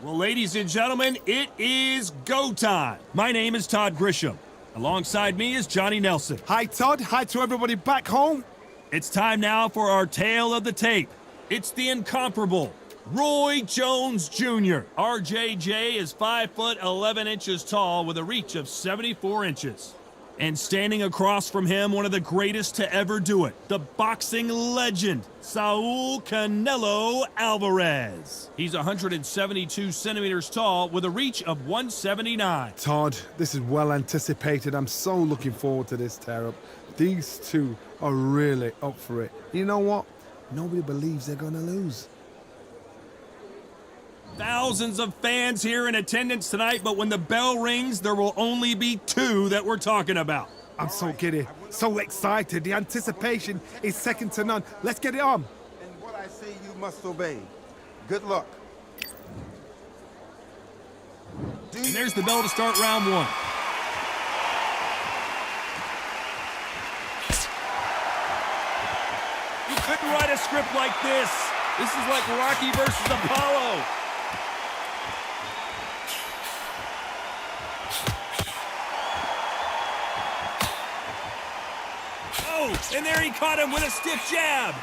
Well, ladies and gentlemen, it is go time. My name is Todd Grisham. Alongside me is Johnny Nelson. Hi, Todd. Hi to everybody back home. It's time now for our tale of the tape. It's the incomparable Roy Jones Jr. RJJ is 5 foot 11 inches tall with a reach of 74 inches. And standing across from him, one of the greatest to ever do it, the boxing legend, Saul Canelo Alvarez. He's 172 centimeters tall with a reach of 179. Todd, this is well anticipated. I'm so looking forward to this tear-up. These two are really up for it. You know what? Nobody believes they're going to lose. Thousands of fans here in attendance tonight, but when the bell rings, there will only be two that we're talking about. I'm so giddy, so excited. The anticipation is second to none. Let's get it on. And what I say you must obey. Good luck. And there's the bell to start round one. You couldn't write a script like this. This is like Rocky versus Apollo. Oh, and there he caught him with a stiff jab.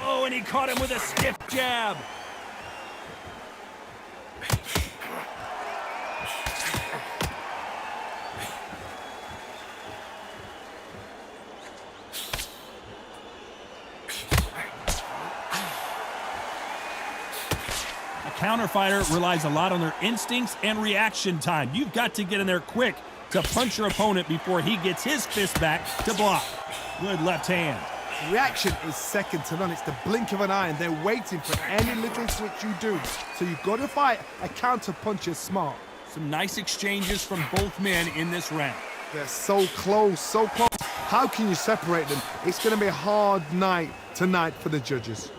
Oh, and he caught him with a stiff jab. Counterfighter relies a lot on their instincts and reaction time. You've got to get in there quick to punch your opponent before he gets his fist back to block. Good left hand. Reaction is second to none. It's the blink of an eye, and they're waiting for any little switch you do. So you've got to fight a counter puncher smart. Some nice exchanges from both men in this round. They're so close, so close. How can you separate them? It's going to be a hard night tonight for the judges.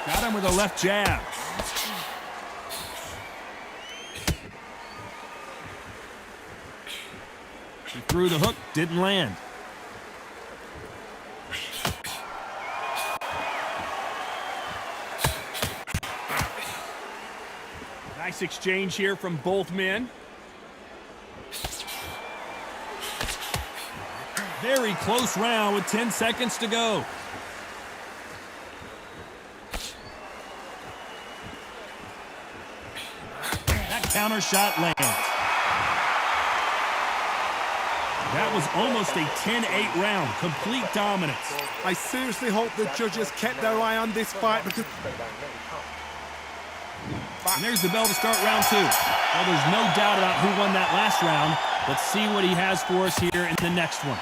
Got him with a left jab. He threw the hook, didn't land. Nice exchange here from both men. Very close round with 10 seconds to go. Counter shot lands. That was almost a 10-8 round. Complete dominance. I seriously hope the judges kept their eye on this fight because... And there's the bell to start round two. Well, there's no doubt about who won that last round. Let's see what he has for us here in the next one.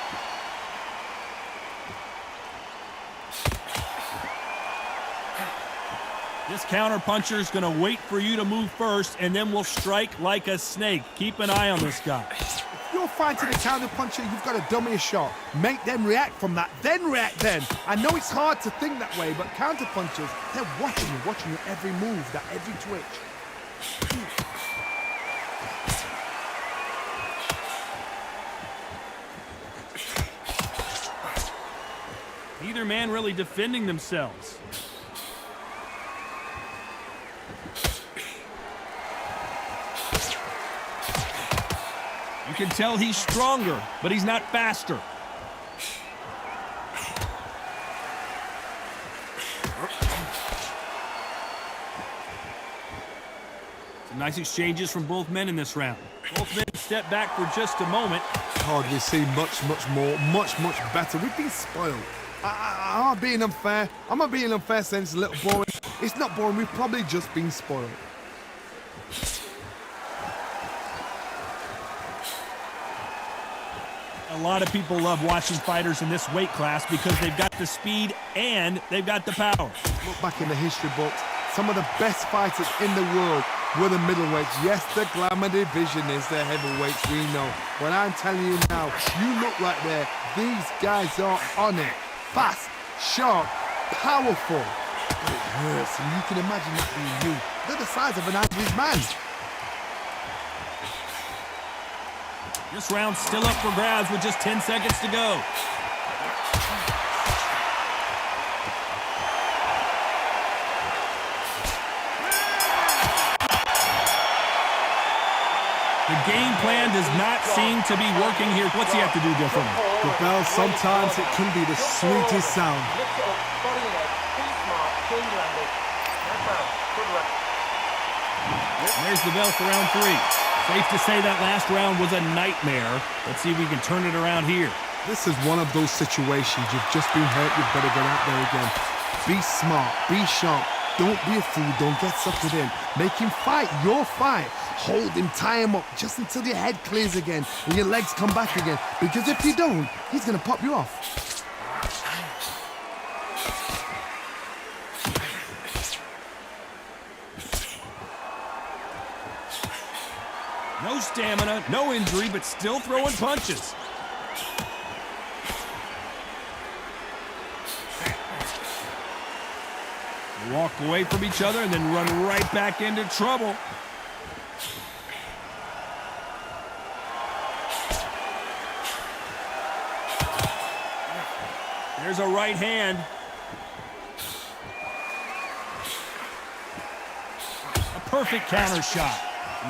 This counter-puncher is going to wait for you to move first, and then will strike like a snake. Keep an eye on this guy. If you're fighting a counter-puncher, you've got to dummy a shot. Make them react from that, then react then. I know it's hard to think that way, but counter-punchers, they're watching your every move, that every twitch. Neither man really defending themselves. You can tell he's stronger, but he's not faster. Some nice exchanges from both men in this round. Both men step back for just a moment. God, we see much more, much better. We've been spoiled. I'm not being unfair. I'm not being unfair saying it's a little boring. It's not boring. We've probably just been spoiled. A lot of people love watching fighters in this weight class because they've got the speed and they've got the power. Look back in the history books. Some of the best fighters in the world were the middleweights. Yes, the glamour division is the heavyweights, we know. But I'm telling you now, you look right there. These guys are on it. Fast, sharp, powerful. But it hurts, and you can imagine that being you. They're the size of an average man. This round's still up for grabs with just 10 seconds to go. The game plan does not seem to be working here. What's he have to do differently? The bell, sometimes it can be the sweetest sound. There's the bell for round 3. Safe to say that last round was a nightmare. Let's see if we can turn it around here. This is one of those situations. You've just been hurt. You've got to get out there again. Be smart. Be sharp. Don't be a fool. Don't get suckered in. Make him fight your fight. Hold him, tie him up just until your head clears again and your legs come back again. Because if you don't, he's going to pop you off. No stamina, no injury, but still throwing punches. Walk away from each other and then run right back into trouble. There's a right hand. A perfect counter shot.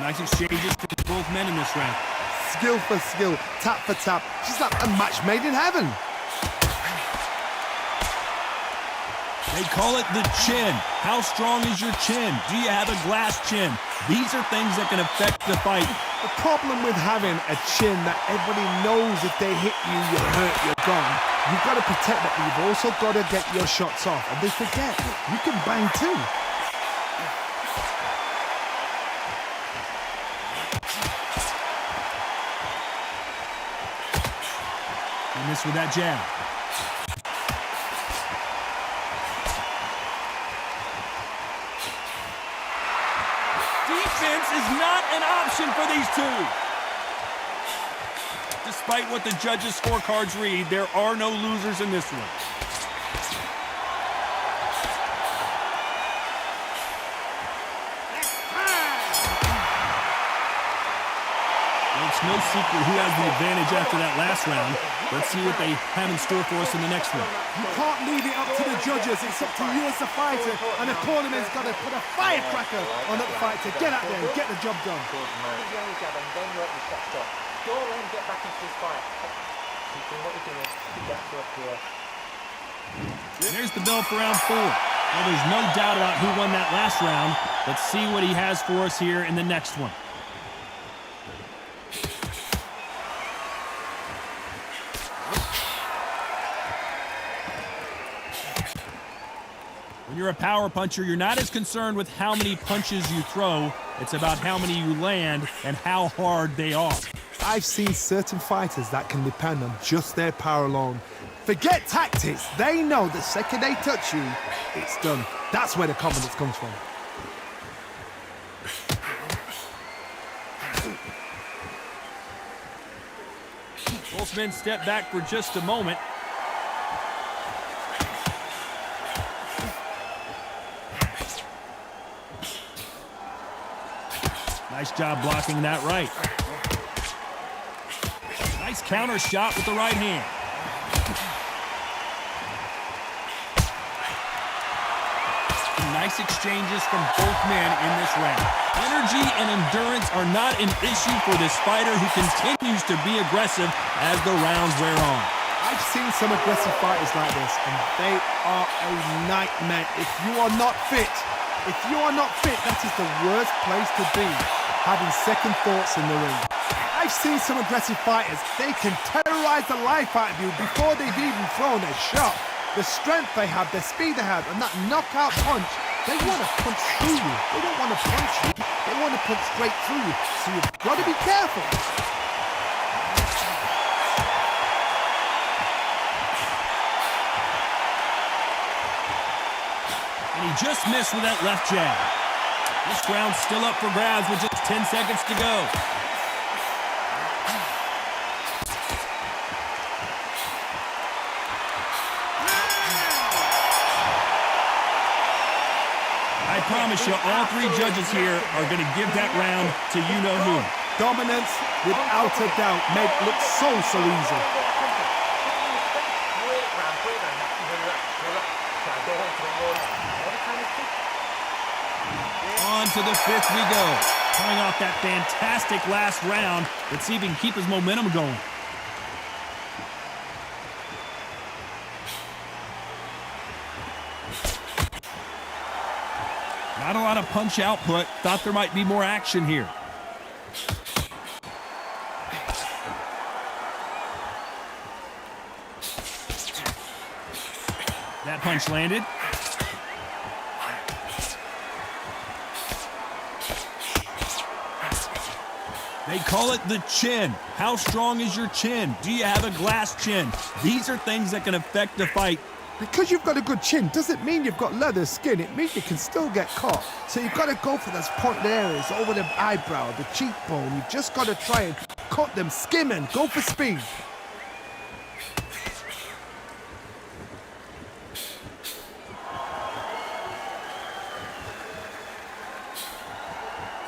Nice exchanges for both men in this round. Skill for skill, tap for tap. She's like a match made in heaven. They call it the chin. How strong is your chin? Do you have a glass chin? These are things that can affect the fight. The problem with having a chin that everybody knows if they hit you, you're hurt, you're gone. You've got to protect that, but you've also got to get your shots off. And they forget, you can bang too. He missed with that jab. Defense is not an option for these two. Despite what the judges' scorecards read, there are no losers in this one. Well, it's no secret who has the advantage after that last round. Let's see what they have in store for us in the next one. You can't leave it up to the judges. It's up to you as a fighter. And the tournament's got to put a firecracker on that fight to get out there and get the job done. There's the bell for round 4. Well, there's no doubt about who won that last round. Let's see what he has for us here in the next one. When you're a power puncher, you're not as concerned with how many punches you throw. It's about how many you land and how hard they are. I've seen certain fighters that can depend on just their power alone. Forget tactics. They know the second they touch you, it's done. That's where the confidence comes from. Both men step back for just a moment. Nice job blocking that right. Nice counter shot with the right hand. Nice exchanges from both men in this round. Energy and endurance are not an issue for this fighter who continues to be aggressive as the rounds wear on. I've seen some aggressive fighters like this, and they are a nightmare. If you are not fit, that is the worst place to be, having second thoughts in the ring. I've seen some aggressive fighters. They can terrorize the life out of you before they've even thrown a shot. The strength they have, the speed they have, and that knockout punch, they want to punch through you. They don't want to punch you. They want to punch straight through you. So you've got to be careful. And he just missed with that left jab. This round's still up for grabs with just 10 seconds to go. promise you, all three judges here are going to give that round to you-know-who. Dominance, without a doubt, made it look so easy. On to the fifth we go. Coming off that fantastic last round. Let's see if he can keep his momentum going. Not a lot of punch output. Thought there might be more action here. That punch landed. They call it the chin. How strong is your chin? Do you have a glass chin? These are things that can affect the fight. Because you've got a good chin doesn't mean you've got leather skin. It means you can still get caught. So you've got to go for those pointed areas over the eyebrow, the cheekbone. You've just got to try and cut them, skim and go for speed.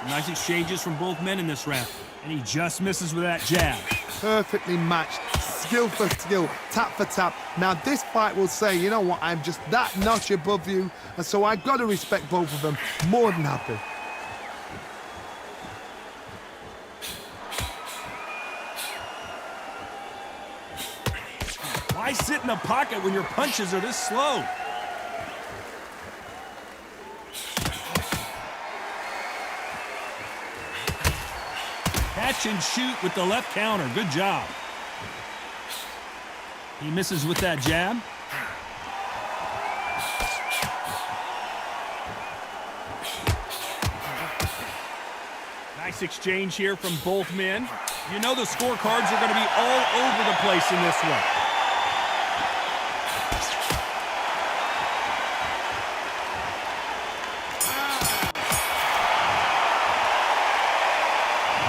Nice exchanges from both men in this round. And he just misses with that jab. Perfectly matched, skill for skill, tap for tap. Now this fight will say, you know what, I'm just that notch above you, and so I've got to respect both of them. More than happy. Why sit in the pocket when your punches are this slow? Catch and shoot with the left counter. Good job. He misses with that jab. Nice exchange here from both men. You know the scorecards are going to be all over the place in this one.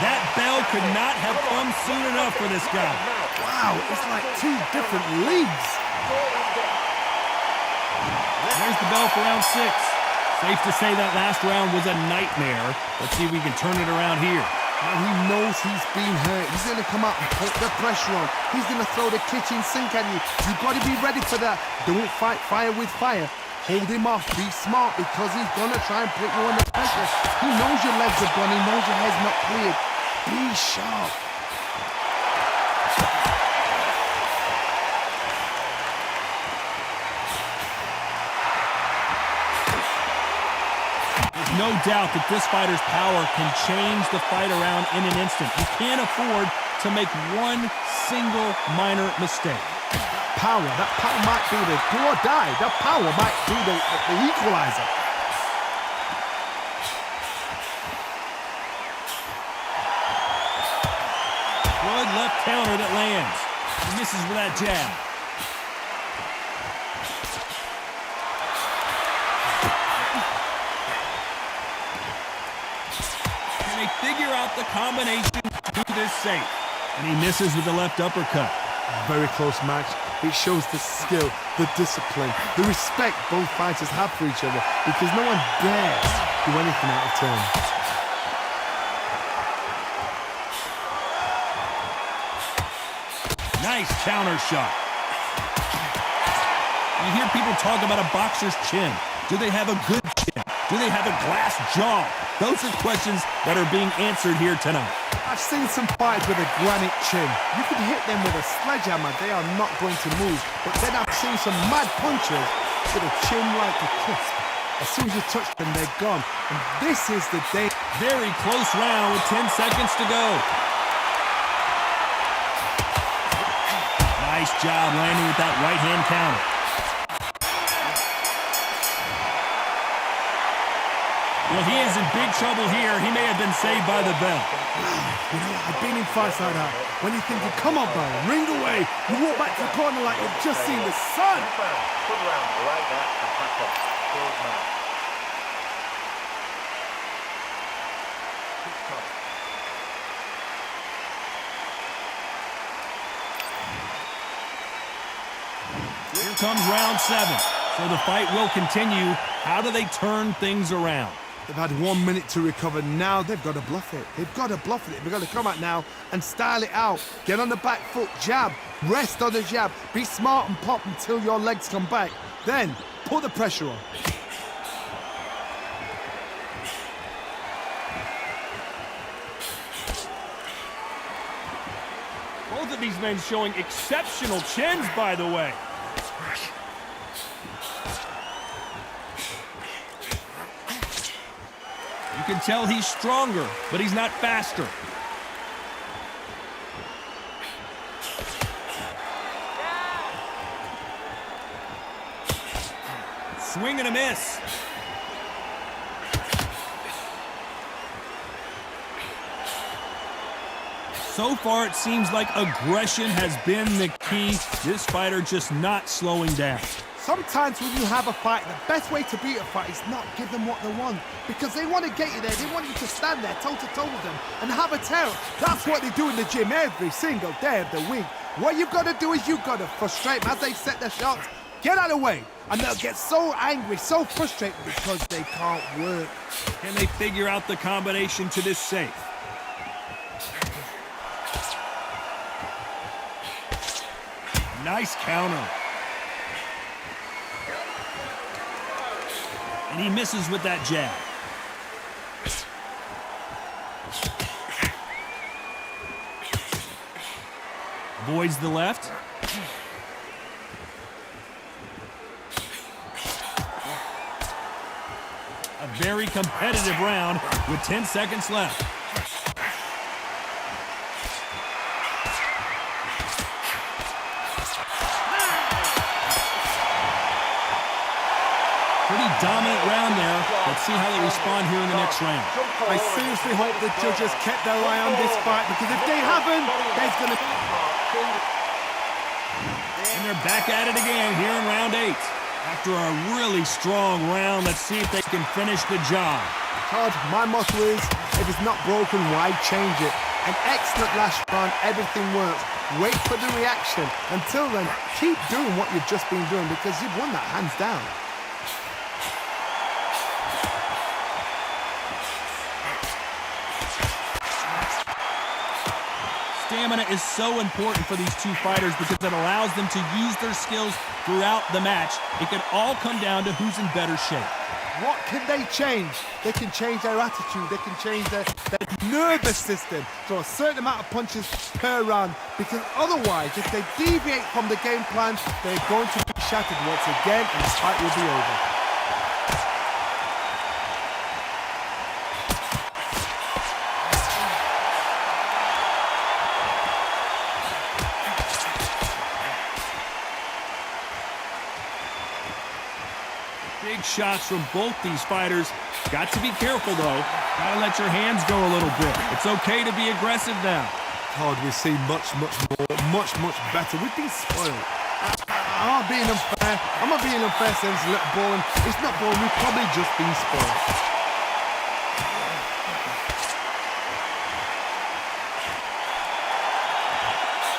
That bell could not have come soon enough for this guy. Wow, it's like two different leagues. There's the bell for round 6. Safe to say that last round was a nightmare. Let's see if we can turn it around here. Now he knows he's been hurt. He's going to come out and put the pressure on. He's going to throw the kitchen sink at you. You've got to be ready for that. Don't fight fire with fire. Hold him off. Be smart because he's going to try and put you under pressure. He knows your legs are gone. He knows your head's not cleared. Be sharp. There's no doubt that this fighter's power can change the fight around in an instant. You can't afford to make one single minor mistake. That power might be the do or die. That power might be the equalizer. Good left counter that lands. He misses with that jab. Can they figure out the combination to do this safe? And he misses with the left uppercut. Very close match. It shows the skill, the discipline, the respect both fighters have for each other because no one dares do anything out of turn. Nice counter shot. You hear people talk about a boxer's chin. Do they have a good chin? Do they have a glass jaw? Those are questions that are being answered here tonight. I've seen some fighters with a granite chin. You could hit them with a sledgehammer, they are not going to move. But then I've seen some mad punchers with a chin like a crisp. As soon as you touch them, they're gone. And this is the day. Very close round with 10 seconds to go. Nice job landing with that right-hand counter. Well, he is in big trouble here. He may have been saved by the bell. You know, I've been in fights like that. When you think, come on, bro, ring away. You walk back to the corner like you've just seen the sun. Put around like that and back up. Close mouth. Here comes round 7. So the fight will continue. How do they turn things around? They've had 1 minute to recover. Now they've got to bluff it. They've got to bluff it. They've got to come out now and style it out. Get on the back foot, jab, rest on the jab. Be smart and pop until your legs come back. Then put the pressure on. Both of these men showing exceptional chins, by the way. You can tell he's stronger, but he's not faster. Swing and a miss. So far, it seems like aggression has been the key. This fighter just not slowing down. Sometimes when you have a fight, the best way to beat a fight is not give them what they want. Because they want to get you there. They want you to stand there toe-to-toe with them and have a terror. That's what they do in the gym every single day of the week. What you've got to do is you've got to frustrate them as they set their shots. Get out of the way. And they'll get so angry, so frustrated because they can't work. Can they figure out the combination to this safe? Nice counter. And he misses with that jab. Avoids the left. A very competitive round with 10 seconds left. Pretty dominant round there. Let's see how they respond here in the next round. I seriously hope the judges kept their eye on this fight, because if they haven't, there's going to... And they're back at it again here in round 8. After a really strong round, let's see if they can finish the job. Todd, my motto is, if it's not broken, why change it? An excellent last round, everything works. Wait for the reaction. Until then, keep doing what you've just been doing, because you've won that hands down. Stamina is so important for these two fighters because it allows them to use their skills throughout the match. It can all come down to who's in better shape. What can they change? They can change their attitude. They can change their nervous system. So a certain amount of punches per round. Because otherwise, if they deviate from the game plan, they're going to be shattered once again and the fight will be over. Big shots from both these fighters. Got to be careful, though. Gotta let your hands go a little bit. It's okay to be aggressive now. Todd, we've seen much more, much better. We've been spoiled. I'm not being unfair. I'm not being unfair saying it's a little boring. It's not boring. We've probably just been spoiled.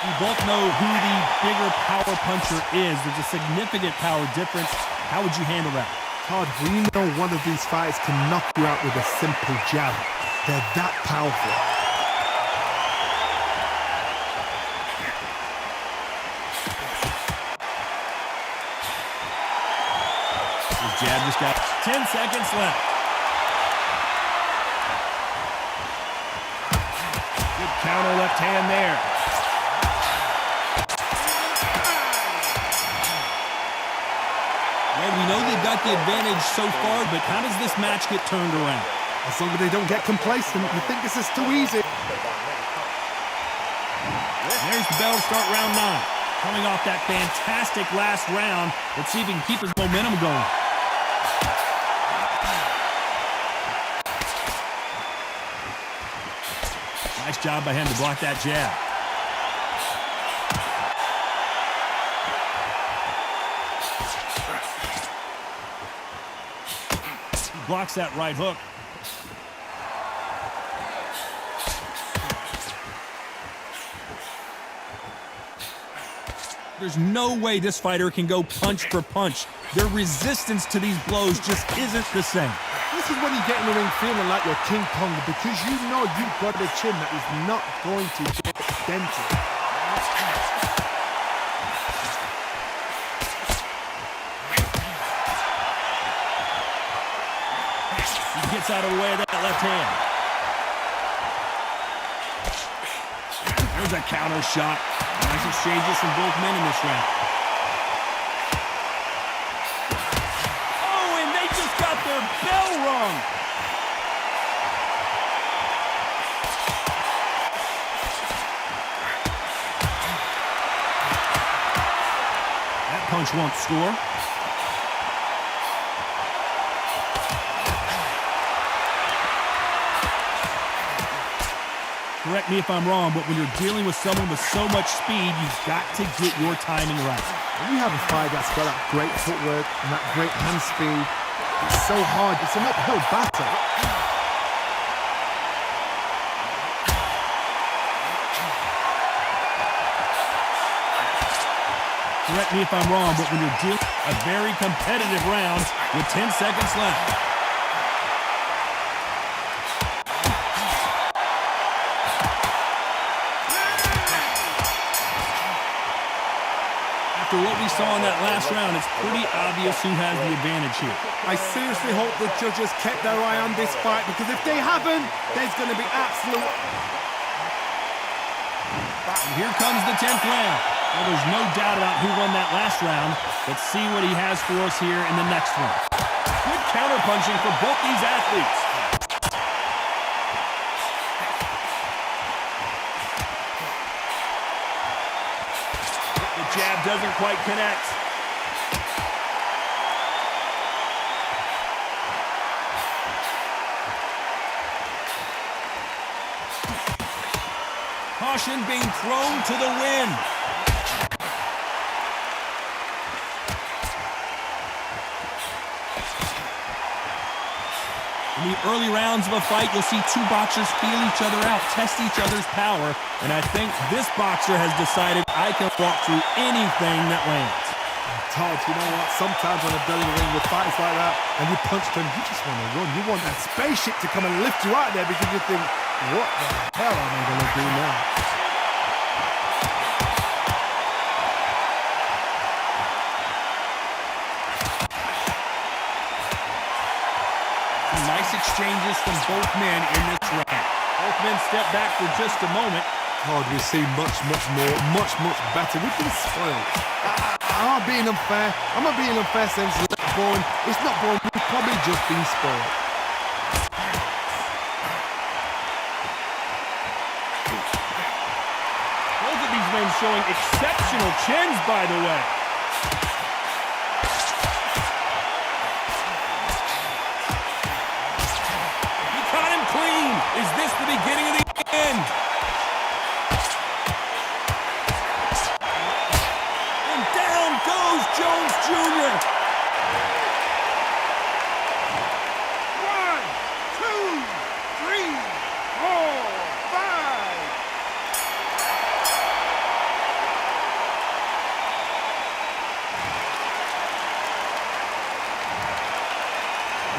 We both know who the bigger power puncher is. There's a significant power difference. How would you handle that? Todd, we know one of these fighters can knock you out with a simple jab. They're that powerful. His jab just got 10 seconds left. Good counter left hand there. Well, we know they've got the advantage so far, but how does this match get turned around? As long as they don't get complacent, you think this is too easy. There's the bell to start round 9. Coming off that fantastic last round, let's see if he can keep his momentum going. Nice job by him to block that jab. Blocks that right hook. There's no way this fighter can go punch for punch. Their resistance to these blows just isn't the same. This is when you get in the ring feeling like you're King Kong, because you know you've got a chin that is not going to get dented. He gets out of the way of that left hand. There's a counter shot. Nice exchanges from both men in this round. Oh, and they just got their bell rung. That punch won't score. Correct me if I'm wrong, but when you're dealing with someone with so much speed, you've got to get your timing right. When you have a fight that's got that great footwork and that great hand speed, it's so hard. It's an uphill battle. Correct me if I'm wrong, but when you're dealing a very competitive round with 10 seconds left. After what we saw in that last round, it's pretty obvious who has the advantage here. I seriously hope the judges kept their eye on this fight, because if they haven't, there's going to be absolute... And here comes the 10th round. Well, there's no doubt about who won that last round. Let's see what he has for us here in the next one. Good counterpunching for both these athletes. The jab doesn't quite connect. Caution being thrown to the wind. In the early rounds of a fight, you'll see two boxers feel each other out, test each other's power, and I think this boxer has decided I can walk through anything that lands. Todd, you know what? Sometimes when I've done in the ring with fights like that, and you punch them, you just want to run. You want that spaceship to come and lift you out there, because you think, what the hell am I going to do now? Nice exchanges from both men in this round. Both men step back for just a moment. Todd, we see much more, much better. We've been spoiled. I'm not being unfair. I'm not being unfair saying it's not boring. It's not boring. We've probably just been spoiled. Both of these men showing exceptional chins, by the way. He caught him clean. Is this the beginning of the end? And down goes Jones Jr. 1, 2, 3, 4, 5.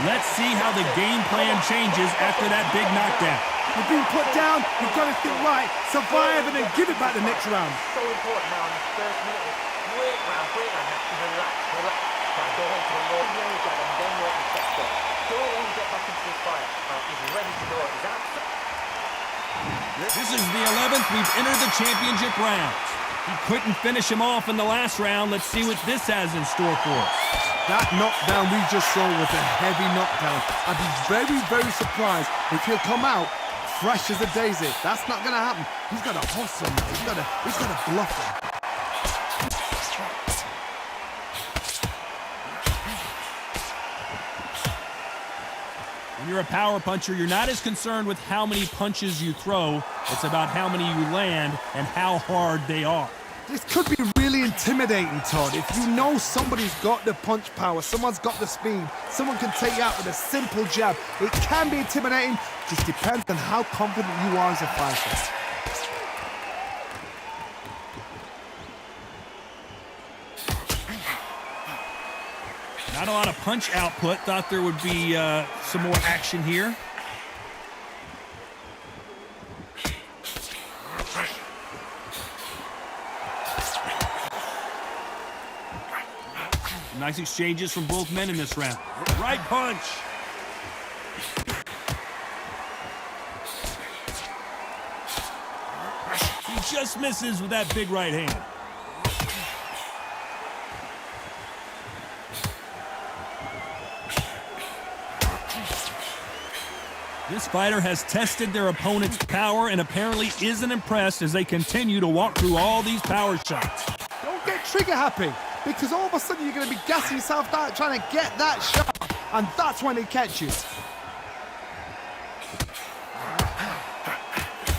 Let's see how the game plan changes after that big knockdown. You've been put down. You've got to think right, survive, and then give it back the next round. So important now in this first minute. Break round, have to relax. Now go on to the low, then work the chest up. Don't want to get back into this fight. He's ready to go. He's out. This is the 11th we've entered the championship rounds. He couldn't finish him off in the last round. Let's see what this has in store for us. That knockdown we just saw was a heavy knockdown. I'd be very surprised if he'll come out fresh as a daisy. That's not going to happen. He's got to hustle now. He's got to bluff him. When you're a power puncher, you're not as concerned with how many punches you throw. It's about how many you land and how hard they are. This could be really intimidating, Todd. If you know somebody's got the punch power, someone's got the speed, someone can take you out with a simple jab. It can be intimidating. Just depends on how confident you are as a fighter. Not a lot of punch output. Thought there would be some more action here. Nice exchanges from both men in this round. Right punch. He just misses with that big right hand. This fighter has tested their opponent's power and apparently isn't impressed as they continue to walk through all these power shots. Don't get trigger happy, because all of a sudden you're going to be gassing yourself out trying to get that shot, and that's when it catches.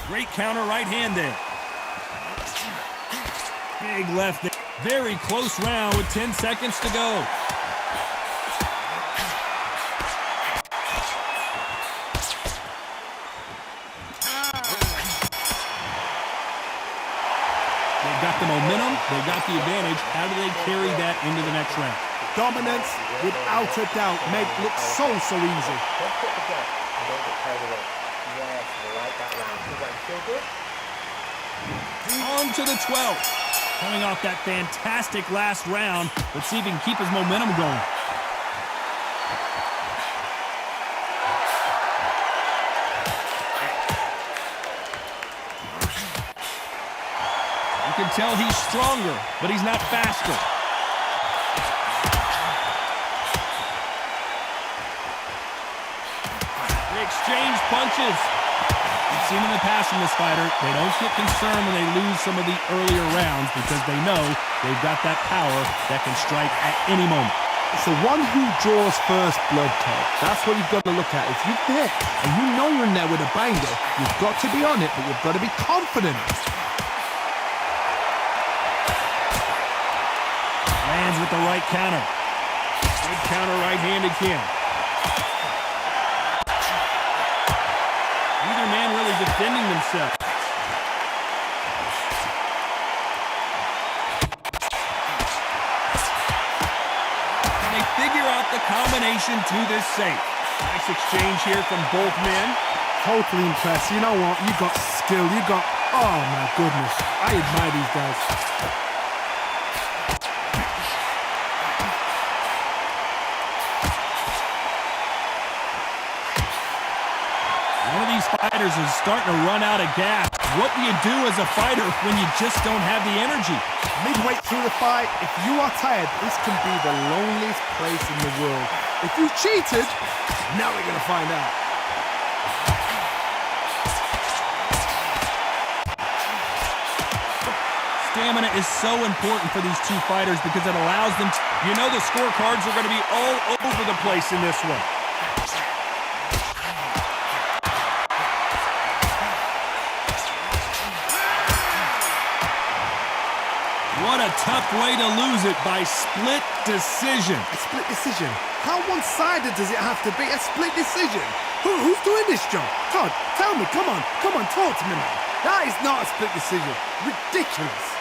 Great counter right hand there. Big left there. Very close round with 10 seconds to go. They've got the momentum, they've got the advantage. How do they carry that into the next round? Dominance, without a doubt, make it look so easy. Don't put the gap and don't get carried away. Yes, I like that round. Feel good? On to the 12th. Coming off that fantastic last round. Let's see if he can keep his momentum going. You can tell he's stronger, but he's not faster. They exchange punches. We've seen in the past from this fighter, they don't get concerned when they lose some of the earlier rounds because they know they've got that power that can strike at any moment. It's the one who draws first blood, Todd. That's what you've got to look at. If you're there and you know you're in there with a banger, you've got to be on it, but you've got to be confident. Lands with the right counter. Good counter right hand again. Neither man really defending themselves. And they figure out the combination to this safe. Nice exchange here from both men. Totally impressed. You know what? You got skill. You got... Oh, my goodness. I admire these guys. One of these fighters is starting to run out of gas. What do you do as a fighter when you just don't have the energy? Midway through the fight, if you are tired, this can be the loneliest place in the world. If you cheated, now we're going to find out. Stamina is so important for these two fighters because it allows them to, you know, the scorecards are going to be all over the place in this one. What a tough way to lose it by split decision. A split decision? How one-sided does it have to be? A split decision? Who's doing this job? Todd, tell me, come on, talk to me, man. That is not a split decision. Ridiculous.